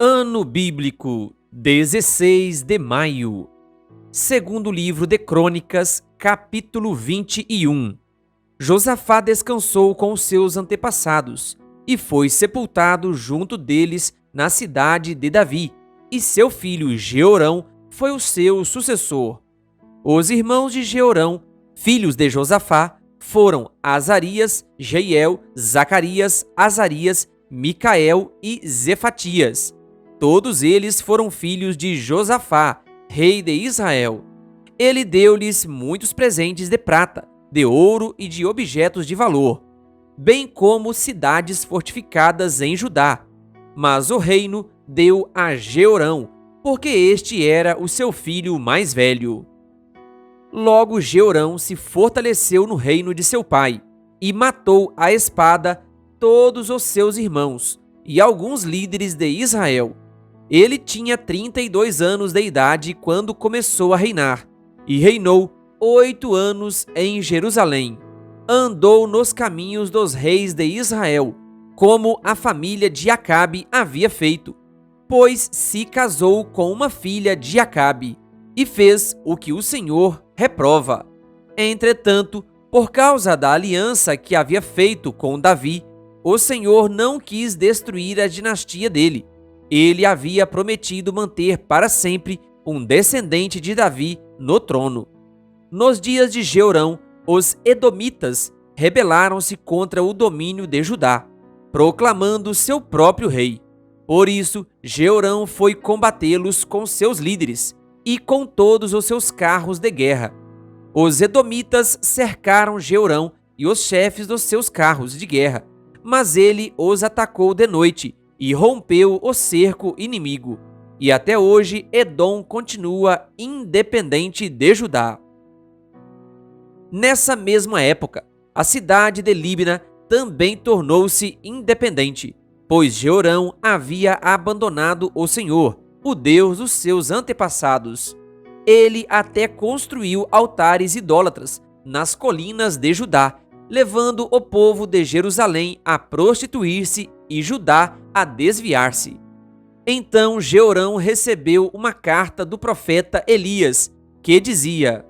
Ano bíblico 16 de maio. Segundo livro de Crônicas, capítulo 21. Josafá descansou com os seus antepassados e foi sepultado junto deles na cidade de Davi, e seu filho Jeorão foi o seu sucessor. Os irmãos de Jeorão, filhos de Josafá, foram Azarias, Jeiel, Zacarias, Azarias, Micael e Zefatias. Todos eles foram filhos de Josafá, rei de Israel. Ele deu-lhes muitos presentes de prata, de ouro e de objetos de valor, bem como cidades fortificadas em Judá. Mas o reino deu a Jeorão, porque este era o seu filho mais velho. Logo Jeorão se fortaleceu no reino de seu pai, e matou à espada todos os seus irmãos e alguns líderes de Israel. Ele tinha 32 anos de idade quando começou a reinar, e reinou 8 anos em Jerusalém. Andou nos caminhos dos reis de Israel, como a família de Acabe havia feito, pois se casou com uma filha de Acabe, e fez o que o Senhor reprova. Entretanto, por causa da aliança que havia feito com Davi, o Senhor não quis destruir a dinastia dele. Ele havia prometido manter para sempre um descendente de Davi no trono. Nos dias de Jeorão, os edomitas rebelaram-se contra o domínio de Judá, proclamando seu próprio rei. Por isso, Jeorão foi combatê-los com seus líderes e com todos os seus carros de guerra. Os edomitas cercaram Jeorão e os chefes dos seus carros de guerra, mas ele os atacou de noite e rompeu o cerco inimigo. E até hoje Edom continua independente de Judá. Nessa mesma época, a cidade de Líbna também tornou-se independente, pois Jeorão havia abandonado o Senhor, o Deus dos seus antepassados. Ele até construiu altares idólatras nas colinas de Judá, levando o povo de Jerusalém a prostituir-se e Judá a desviar-se. Então Jeorão recebeu uma carta do profeta Elias, que dizia: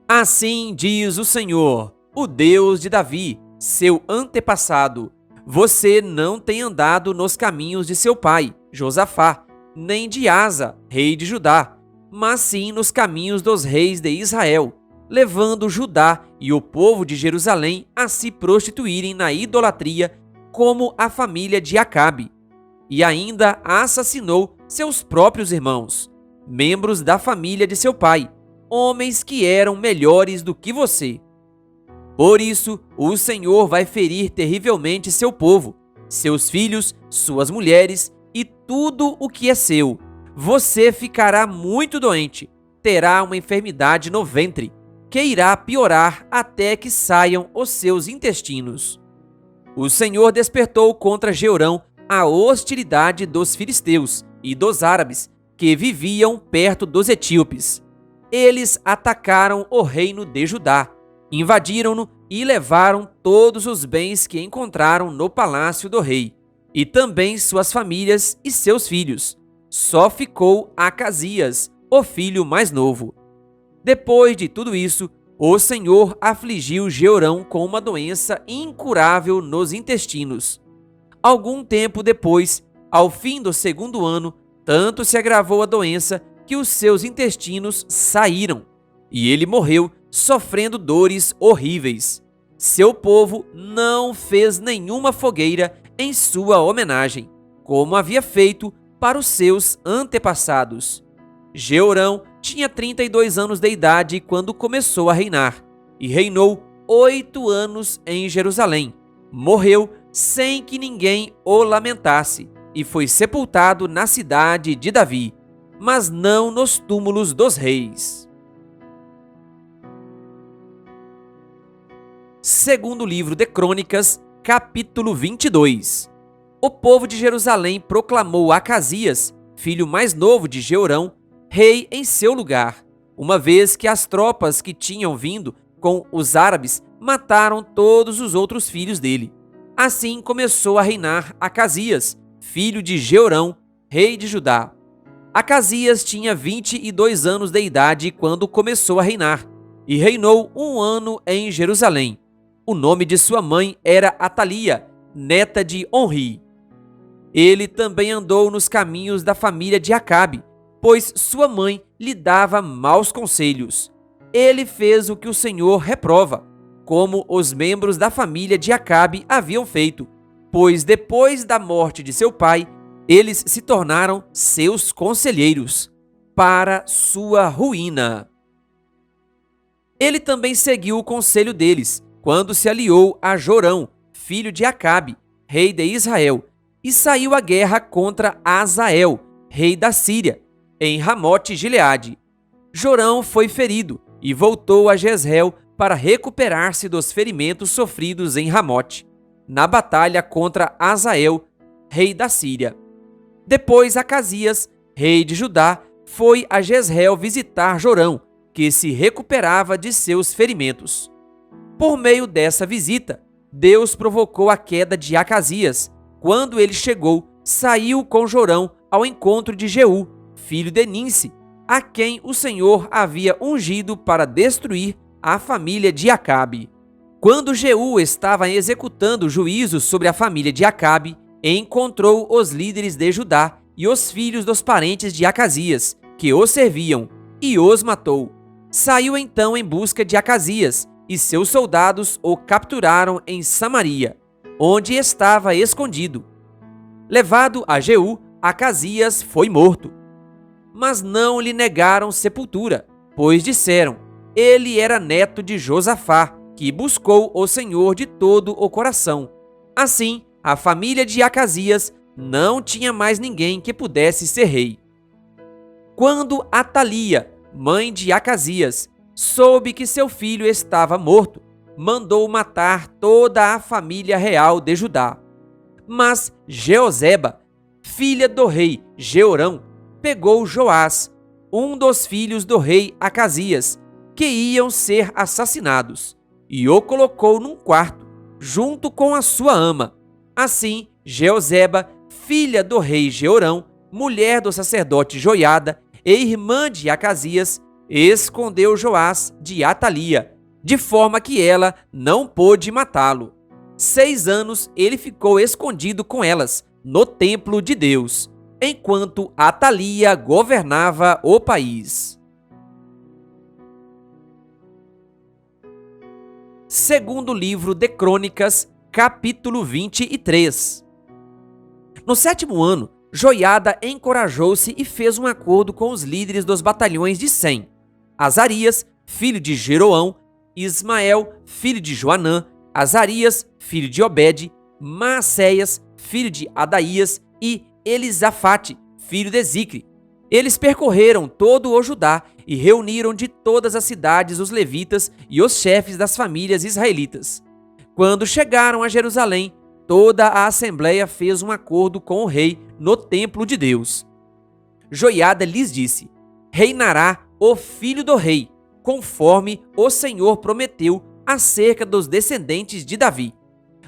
Assim diz o Senhor, o Deus de Davi, seu antepassado: você não tem andado nos caminhos de seu pai, Josafá, nem de Asa, rei de Judá, mas sim nos caminhos dos reis de Israel, levando Judá e o povo de Jerusalém a se prostituírem na idolatria, como a família de Acabe. E ainda assassinou seus próprios irmãos, membros da família de seu pai, homens que eram melhores do que você. Por isso, o Senhor vai ferir terrivelmente seu povo, seus filhos, suas mulheres e tudo o que é seu. Você ficará muito doente, terá uma enfermidade no ventre, que irá piorar até que saiam os seus intestinos. O Senhor despertou contra Jeorão a hostilidade dos filisteus e dos árabes que viviam perto dos etíopes. Eles atacaram o reino de Judá, invadiram-no e levaram todos os bens que encontraram no palácio do rei, e também suas famílias e seus filhos. Só ficou Acasias, o filho mais novo. Depois de tudo isso, o Senhor afligiu Jeorão com uma doença incurável nos intestinos. Algum tempo depois, ao fim do segundo ano, tanto se agravou a doença que os seus intestinos saíram, e ele morreu sofrendo dores horríveis. Seu povo não fez nenhuma fogueira em sua homenagem, como havia feito para os seus antepassados. Jeorão tinha 32 anos de idade quando começou a reinar, e reinou 8 anos em Jerusalém. Morreu sem que ninguém o lamentasse, e foi sepultado na cidade de Davi, mas não nos túmulos dos reis. Segundo livro de Crônicas, capítulo 22. O povo de Jerusalém proclamou Acasias, filho mais novo de Jeorão, rei em seu lugar, uma vez que as tropas que tinham vindo com os árabes mataram todos os outros filhos dele. Assim começou a reinar Acasias, filho de Jeorão, rei de Judá. Acasias tinha 22 anos de idade quando começou a reinar, e reinou 1 ano em Jerusalém. O nome de sua mãe era Atalia, neta de Onri. Ele também andou nos caminhos da família de Acabe, pois sua mãe lhe dava maus conselhos. Ele fez o que o Senhor reprova, como os membros da família de Acabe haviam feito, pois depois da morte de seu pai, eles se tornaram seus conselheiros, para sua ruína. Ele também seguiu o conselho deles, quando se aliou a Jorão, filho de Acabe, rei de Israel, e saiu à guerra contra Azael, rei da Síria, em Ramote-Gileade. Jorão foi ferido e voltou a Jezreel para recuperar-se dos ferimentos sofridos em Ramote, na batalha contra Azael, rei da Síria. Depois Acasias, rei de Judá, foi a Jezreel visitar Jorão, que se recuperava de seus ferimentos. Por meio dessa visita, Deus provocou a queda de Acasias. Quando ele chegou, saiu com Jorão ao encontro de Jeú, filho de Ninsi, a quem o Senhor havia ungido para destruir a família de Acabe. Quando Jeú estava executando juízo sobre a família de Acabe, encontrou os líderes de Judá e os filhos dos parentes de Acasias, que o serviam, e os matou. Saiu então em busca de Acasias, e seus soldados o capturaram em Samaria, onde estava escondido. Levado a Jeú, Acasias foi morto. Mas não lhe negaram sepultura, pois disseram: ele era neto de Josafá, que buscou o Senhor de todo o coração. Assim, a família de Acasias não tinha mais ninguém que pudesse ser rei. Quando Atalia, mãe de Acasias, soube que seu filho estava morto, mandou matar toda a família real de Judá. Mas Jeozeba, filha do rei Jeorão, pegou Joás, um dos filhos do rei Acasias, que iam ser assassinados, e o colocou num quarto, junto com a sua ama. Assim, Jeozeba, filha do rei Jeorão, mulher do sacerdote Joiada e irmã de Acasias, escondeu Joás de Atalia, de forma que ela não pôde matá-lo. 6 anos ele ficou escondido com elas, no templo de Deus, enquanto Atalia governava o país. Segundo livro de Crônicas, capítulo 23. No 7º ano, Joiada encorajou-se e fez um acordo com os líderes dos batalhões de Sem: Azarias, filho de Jeroão, Ismael, filho de Joanã, Azarias, filho de Obed, Maacéias, filho de Adaías, e Elisafate, filho de Zicre. Eles percorreram todo o Judá e reuniram de todas as cidades os levitas e os chefes das famílias israelitas. Quando chegaram a Jerusalém, toda a assembleia fez um acordo com o rei no templo de Deus. Joiada lhes disse: reinará o filho do rei, conforme o Senhor prometeu acerca dos descendentes de Davi.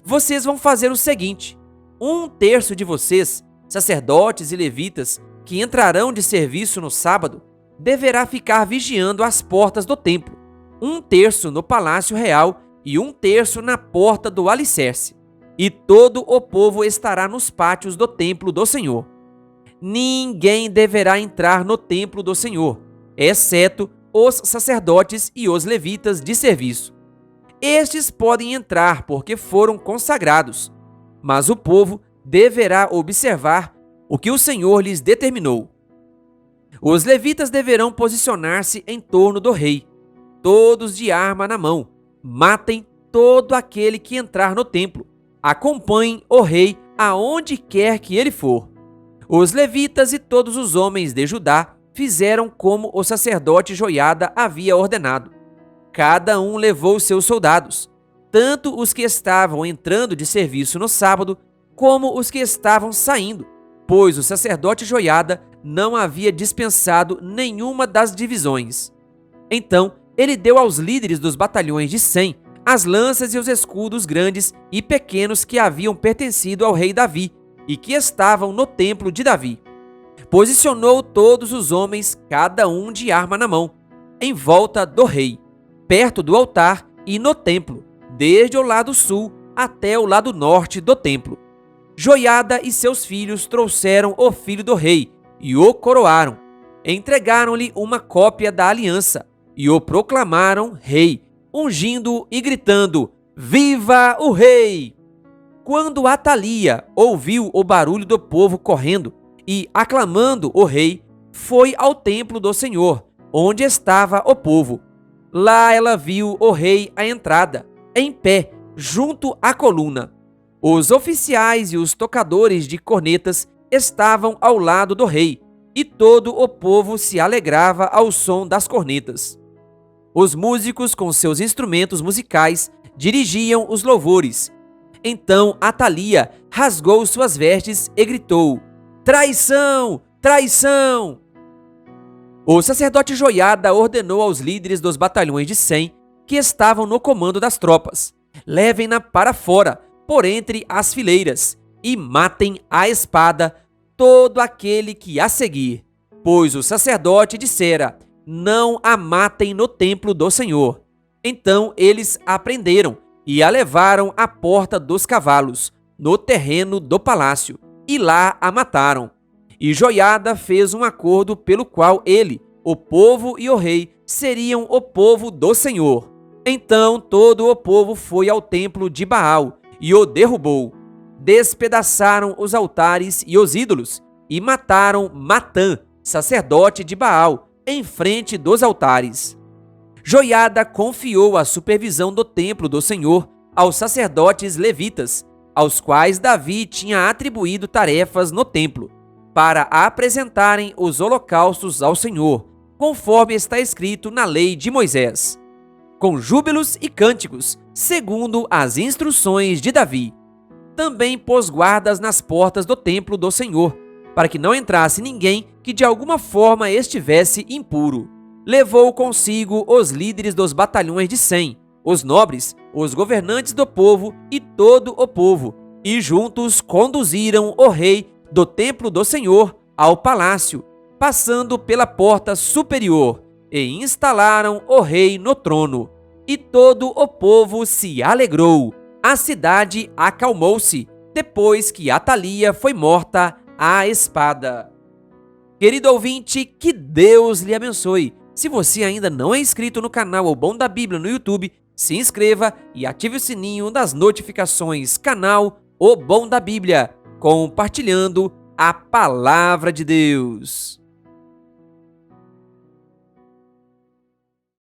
Vocês vão fazer o seguinte: 1/3 de vocês, sacerdotes e levitas, que entrarão de serviço no sábado, deverá ficar vigiando as portas do templo, 1/3 no palácio real e 1/3 na porta do alicerce. E todo o povo estará nos pátios do templo do Senhor. Ninguém deverá entrar no templo do Senhor, exceto os sacerdotes e os levitas de serviço. Estes podem entrar porque foram consagrados, mas o povo deverá observar o que o Senhor lhes determinou. Os levitas deverão posicionar-se em torno do rei, todos de arma na mão. Matem todo aquele que entrar no templo. Acompanhem o rei aonde quer que ele for. Os levitas e todos os homens de Judá fizeram como o sacerdote Joiada havia ordenado. Cada um levou seus soldados, tanto os que estavam entrando de serviço no sábado, como os que estavam saindo, pois o sacerdote Joiada não havia dispensado nenhuma das divisões. Então ele deu aos líderes dos batalhões de Sem as lanças e os escudos grandes e pequenos que haviam pertencido ao rei Davi e que estavam no templo de Davi. Posicionou todos os homens, cada um de arma na mão, em volta do rei, perto do altar e no templo, desde o lado sul até o lado norte do templo. Joiada e seus filhos trouxeram o filho do rei e o coroaram. Entregaram-lhe uma cópia da aliança e o proclamaram rei, ungindo e gritando: Viva o rei! Quando Atalia ouviu o barulho do povo correndo e aclamando o rei, foi ao templo do Senhor, onde estava o povo. Lá ela viu o rei à entrada, em pé, junto à coluna. Os oficiais e os tocadores de cornetas estavam ao lado do rei, e todo o povo se alegrava ao som das cornetas. Os músicos, com seus instrumentos musicais, dirigiam os louvores. Então Atalia rasgou suas vestes e gritou: Traição! Traição! O sacerdote Joiada ordenou aos líderes dos batalhões de 100 que estavam no comando das tropas: levem-na para fora, por entre as fileiras, e matem à espada todo aquele que a seguir. Pois o sacerdote dissera: não a matem no templo do Senhor. Então eles a prenderam e a levaram à porta dos cavalos, no terreno do palácio, e lá a mataram. E Joiada fez um acordo pelo qual ele, o povo e o rei seriam o povo do Senhor. Então todo o povo foi ao templo de Baal e o derrubou. Despedaçaram os altares e os ídolos e mataram Matã, sacerdote de Baal, em frente dos altares. Joiada confiou a supervisão do templo do Senhor aos sacerdotes levitas, aos quais Davi tinha atribuído tarefas no templo, para apresentarem os holocaustos ao Senhor, conforme está escrito na lei de Moisés, com júbilos e cânticos, segundo as instruções de Davi. Também pôs guardas nas portas do templo do Senhor, para que não entrasse ninguém que de alguma forma estivesse impuro. Levou consigo os líderes dos batalhões de 100, os nobres, os governantes do povo e todo o povo, e juntos conduziram o rei do templo do Senhor ao palácio, passando pela porta superior, e instalaram o rei no trono. E todo o povo se alegrou. A cidade acalmou-se, depois que Atalia foi morta à espada. Querido ouvinte, que Deus lhe abençoe. Se você ainda não é inscrito no canal O Bom da Bíblia no YouTube, se inscreva e ative o sininho das notificações. Canal O Bom da Bíblia, compartilhando a Palavra de Deus.